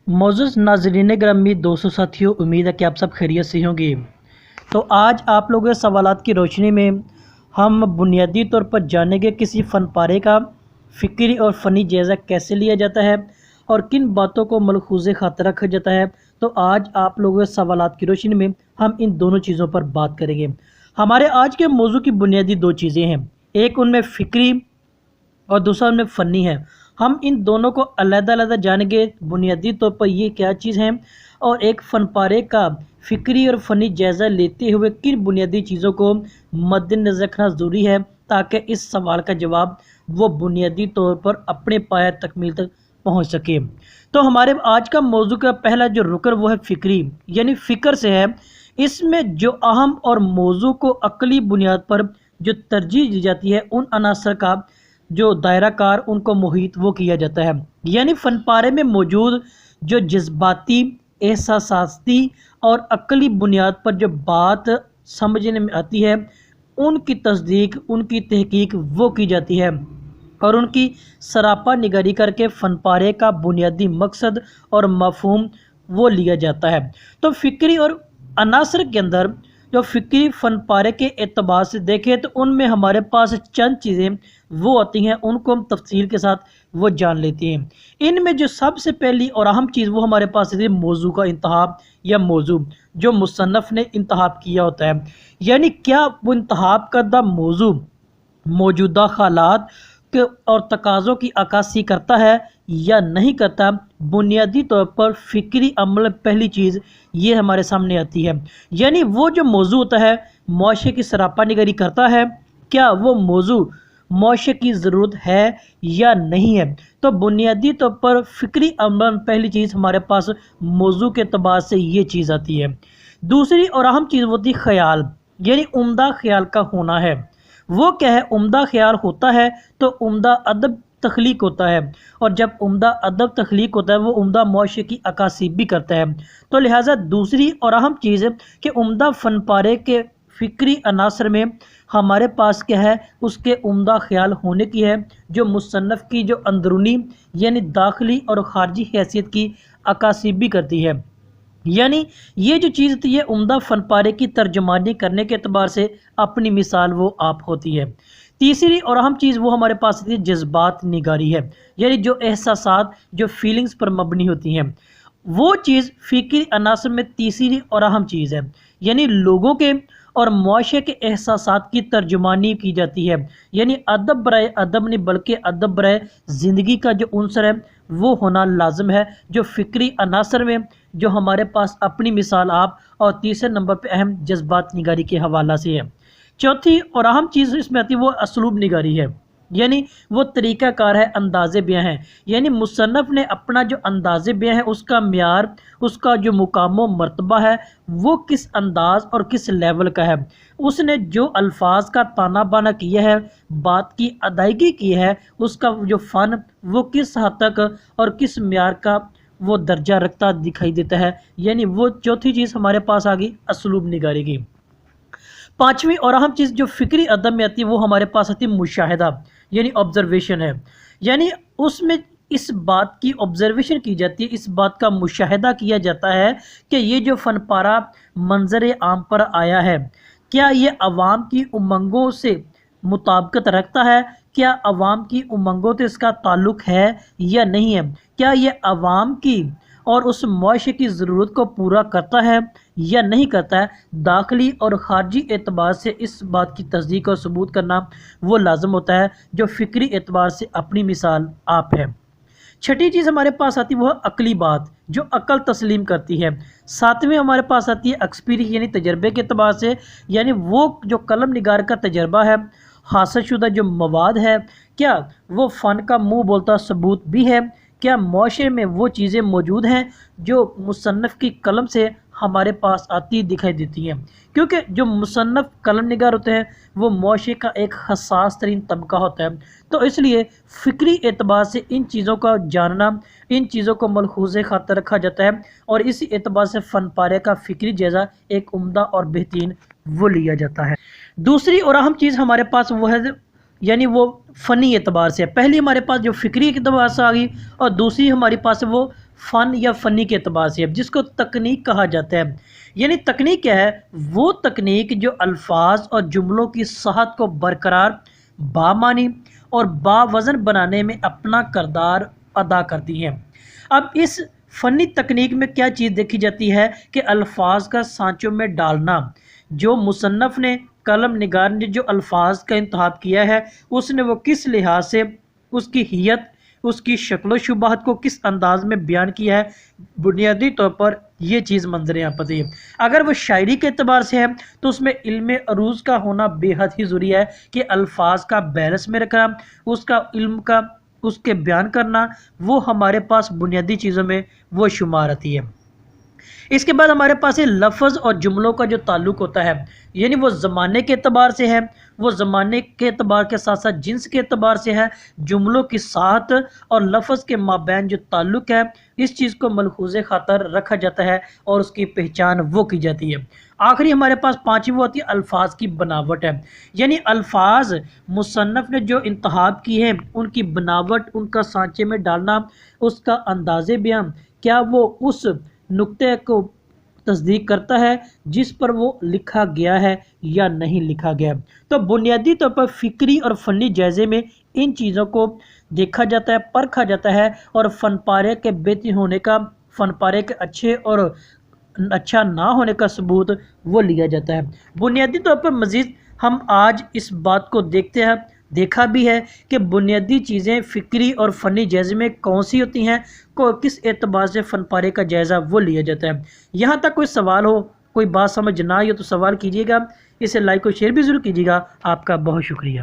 मोअज़्ज़ज़ नाज़रीन ग्रामी, दोस्तों, साथियों, उम्मीद है कि आप सब खैरियत से होंगे। तो आज आप लोगों के सवालात की रोशनी में हम बुनियादी तौर पर जानेंगे किसी फ़न पारे का फ़िक्री और फ़नी जायज़ा कैसे लिया जाता है और किन बातों को मलहूज़े खातिर रखा जाता है। तो आज आप लोगों के सवालात की रोशनी में हम इन दोनों चीज़ों पर बात करेंगे। हमारे आज के मौजू की बुनियादी दो चीज़ें हैं, एक उनमें फ़िक्री और दूसरा उनमें फ़नी है। हम इन दोनों को अलग-अलग जानेंगे, बुनियादी तौर पर ये क्या चीज़ है और एक फ़न पारे का फ़िक्री और फ़नी जायज़ा लेते हुए किन बुनियादी चीज़ों को मद्देनज़र रखना ज़रूरी है ताकि इस सवाल का जवाब वो बुनियादी तौर पर अपने पाया तकमील तक पहुँच सके। तो हमारे आज का मौजू का पहला जो रुकन वो है फ़िक्री, यानी फ़िक्र से है। इसमें जो अहम और मौजू को अक़ली बुनियाद पर जो तरजीह दी जाती है, उन अनासर का जो दायरा कार उनको मुहित वो किया जाता है, यानी फ़न पारे में मौजूद जो जज्बाती, एहसासाती और अक़ली बुनियाद पर जो बात समझने में आती है, उनकी तस्दीक, उनकी तहकीक वो की जाती है और उनकी सरापा निगारी करके फ़न पारे का बुनियादी मकसद और मफ़हूम वो लिया जाता है। तो फ़िक्री और अनासर के अंदर जो फ़िक्री फ़न पारे के एतबार से देखें तो उनमें हमारे पास चंद चीज़ें वो आती हैं, उनको हम तफसील के साथ वो जान लेते हैं। इनमें जो सबसे पहली और अहम चीज़ वो हमारे पास है मौजू का इंतखाब या मौजू जो मुसन्नफ़ ने इंतखाब किया होता है, यानी क्या वो इंतखाब करदा मौजू मौजूदा हालात के और तकाज़ों की अक्कासी करता है या नहीं करता। बुनियादी तौर पर फ़िक्री अमल पहली चीज़ ये हमारे सामने आती है, यानी वो जो मौजू होता है मुआशरे की सरापा निगरी करता है, क्या वो मौजू मुआशरे की ज़रूरत है या नहीं है। तो बुनियादी तौर पर फ़िक्री अमल पहली चीज़ हमारे पास मौजू के अतबार से ये चीज़ आती है। दूसरी और अहम चीज़ होती है ख़याल, यानी उम्दा ख़याल का होना है। वो क्या है, उम्दा ख्याल होता है तो उम्दा अदब तख्लीक होता है, और जब उम्दा अदब तख्लीक होता है वो उम्दा मुआशरे की अक्कासी भी करता है। तो लिहाजा दूसरी और अहम चीज़ है कि उम्दा फ़न पारे के फ़िक्री अनासर में हमारे पास क्या है, उसके उम्दा ख्याल होने की है, जो मुसन्नफ़ की जो अंदरूनी यानी दाखिली और ख़ारजी हैसियत की अक्कासी भी करती है। यानी ये जो चीज़ होती है उम्दा फ़न पारे की तर्जमानी करने के अतबार से अपनी मिसाल वो आप होती है। तीसरी और अहम चीज़ वो हमारे पास होती है जज्बात निगारी है, यानी जो एहसासात जो फीलिंग्स पर मबनी होती हैं, वो चीज़ फ़िक्री अनासर में तीसरी और अहम चीज़ है, यानी लोगों के और मुआशरे के एहसासात की तर्जुमानी की जाती है। यानी अदब बराए अदब नहीं बल्कि अदब बराए ज़िंदगी का जो उनसर है वो होना लाजम है, जो फ़िक्री अनासर में जो हमारे पास अपनी मिसाल आप और तीसरे नंबर पे अहम जज्बात निगारी के हवाला से है। चौथी और अहम चीज़ इसमें आती है वो असलूब निगारी है, यानी वो तरीक़ा कार है, अंदाज़े बयां है, यानी मुसन्नफ़ ने अपना जो अंदाज़े बयां है उसका म्यार, उसका जो मुकाम व मर्तबा है वो किस अंदाज़ और किस लेवल का है, उसने जो अल्फाज का ताना बाना किया है, बात की अदायगी की है, उसका जो फ़न वो किस हद तक और किस म्यार का वो दर्जा रखता दिखाई देता है। यानी वो चौथी चीज़ हमारे पास आ गई असलूब निगारी की। पांचवी और अहम चीज़ जो फ़िक्री अदब में आती है वो हमारे पास आती है मुशाहिदा, यानी ऑब्जर्वेशन है, यानी उसमें इस बात की ऑब्जर्वेशन की जाती है, इस बात का मुशाहिदा किया जाता है कि ये जो फ़न पारा मंजर आम पर आया है, क्या ये अवाम की उमंगों से मुताबिकत रखता है, क्या अवाम की उमंगों से इसका ताल्लुक़ है या नहीं है, क्या ये अवाम की और उस मुआशरे की ज़रूरत को पूरा करता है या नहीं करता है। दाखिली और ख़ारजी एतबार से इस बात की तस्दीक और सबूत करना वो लाजम होता है, जो फ़िक्री एतबार से अपनी मिसाल आप है। छठी चीज़ हमारे पास आती है वो अकली बात जो अक्ल तस्लीम करती है। सातवीं हमारे पास आती है एक्सपीरियंस, यानी तजर्बे के अतबार से, यानी वो जो कलम निगार का तजर्बा है, हासिल शुदा जो मवाद है, क्या वो फ़न का मुँह बोलता सबूत भी है, क्या मुआशरे में वो चीज़ें मौजूद हैं जो मुसन्नफ़ की कलम से हमारे पास आती दिखाई देती हैं, क्योंकि जो मुसन्नफ़ कलम निगार होते हैं वो मुआशरे का एक हसास तरीन तबका होता है। तो इसलिए फ़िक्री एतबार से इन चीज़ों का जानना, इन चीज़ों को मलहूज़े खातर रखा जाता है और इसी एतबार से फ़न पारे का फ़िक्री जायज़ा एक उम्दा और बेहतरीन वो लिया जाता है। दूसरी और अहम चीज़ हमारे पास वो है, यानी वो फ़नी एतबार से। पहली हमारे पास जो फ़िक्री एतबार से आ गई और दूसरी हमारे पास वो فن یا فنی کے اعتبار سے ہے، جس کو تکنیک کہا جاتا ہے۔ یعنی تکنیک کیا ہے؟ وہ تکنیک جو الفاظ اور جملوں کی صحت کو برقرار، بامعنی اور باوزن بنانے میں اپنا کردار ادا کرتی ہے۔ اب اس فنی تکنیک میں کیا چیز دیکھی جاتی ہے کہ الفاظ کا سانچوں میں ڈالنا۔ جو مصنف نے، قلم نگار نے جو الفاظ کا انتخاب کیا ہے، اس نے وہ کس لحاظ سے اس کی حیت، اس کی شکل و شباہت کو کس انداز میں بیان کیا ہے، بنیادی طور پر یہ چیز منظر یہاں پر ہے۔ اگر وہ شاعری کے اعتبار سے ہے تو اس میں علم عروض کا ہونا بے حد ہی ضروری ہے کہ الفاظ کا بیلنس میں رکھنا، اس کا علم کا، اس کے بیان کرنا، وہ ہمارے پاس بنیادی چیزوں میں وہ شمار آتی ہے۔ اس کے بعد ہمارے پاس لفظ اور جملوں کا جو تعلق ہوتا ہے، یعنی وہ زمانے کے اعتبار سے ہے، وہ زمانے کے اعتبار کے ساتھ ساتھ جنس کے اعتبار سے ہے، جملوں کی ساعت اور لفظ کے مابین جو تعلق ہے، اس چیز کو ملحوظ خاطر رکھا جاتا ہے اور اس کی پہچان وہ کی جاتی ہے۔ آخری ہمارے پاس پانچویں ہوتی ہے الفاظ کی بناوٹ ہے، یعنی الفاظ مصنف نے جو انتخاب کی ہیں ان کی بناوٹ، ان کا سانچے میں ڈالنا، اس کا انداز بیان، کیا وہ اس نقطے کو تصدیق کرتا ہے جس پر وہ لکھا گیا ہے یا نہیں لکھا گیا۔ تو بنیادی طور پر فکری اور فنی جائزے میں ان چیزوں کو دیکھا جاتا ہے، پرکھا جاتا ہے، اور فن پارے کے بہتر ہونے کا، فن پارے کے اچھے اور اچھا نہ ہونے کا ثبوت وہ لیا جاتا ہے۔ بنیادی طور پر مزید ہم آج اس بات کو دیکھتے ہیں، دیکھا بھی ہے کہ بنیادی چیزیں فکری اور فنی جائزے میں کون سی ہوتی ہیں، کو کس اعتبار سے فن پارے کا جائزہ وہ لیا جاتا ہے۔ یہاں تک کوئی سوال ہو، کوئی بات سمجھ نہ آئی ہو تو سوال کیجیے گا، اسے لائک اور شیئر بھی ضرور کیجیے گا۔ آپ کا بہت شکریہ۔